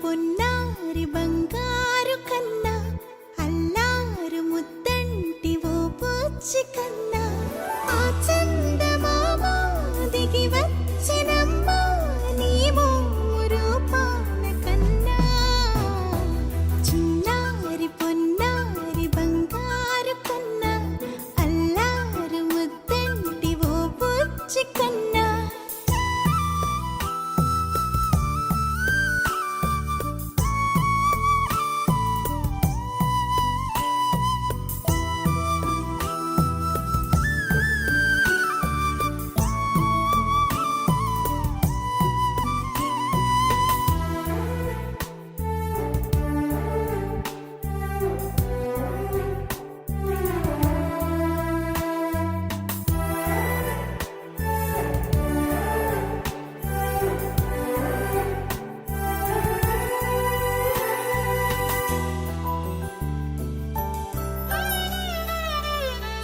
పొన్నారి బంగారు కన్నా అల్లారు ముద్దంటి ఓ పూచి కన్నా ఆ చందమామ దిగి వచ్చినమ్మ నీ రూపాల కన్నా చిన్నారి పొన్నారి బంగారు కన్నా అల్లారు ముద్దంటి ఓ పూచి కన్నా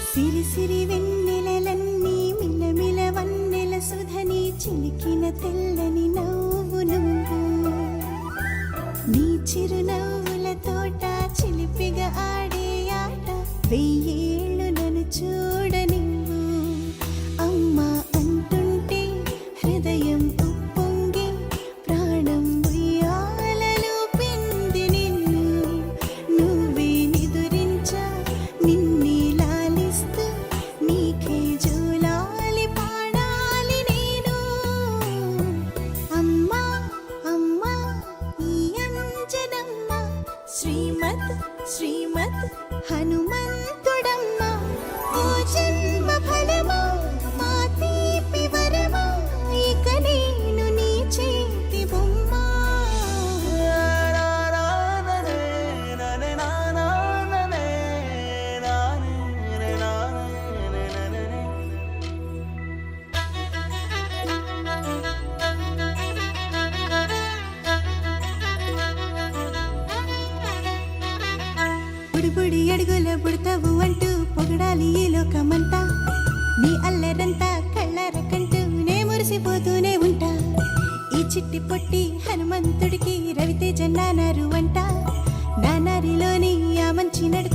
సిరి సిరి వెన్నెలలన్నీ మిలమిల వన్నెల సుధని చిలికిన తెల్లని నవ్వు నువ్వు నీ చిరునవ్వుల తోట చిలిపిగా ఆడే ఆట వెయ్యేళ్ళు నన్ను చూడ నువ్వు అమ్మా అంటుంటే హృదయం ఉప్పొంగి ప్రాణం ఉయ్యాలలో పిండి నిన్ను నువ్వే నిదురించా నిన్నే నీకే జోలాలి పాడాలి నేను అమ్మా అమ్మా ఈ అంజనమ్మ శ్రీమత్ శ్రీమత్ హనుమంతుడమ్మ ఓ జన్మ ఫలమా మా తీపి వరమా ఇక నేను నీ చేతి బొమ్మ బుడి అడుగుల బుడతావు అంటూ పొగడాలి ఈ లోకమంతా నీ అల్లరంతా కళ్ళరకంటూ నే మురిసిపోతూనే ఉంటా ఈ చిట్టి పొట్టి హనుమంతుడికి రవితేజ నానారు అంట నానారిలోని ఆ మంచి నడత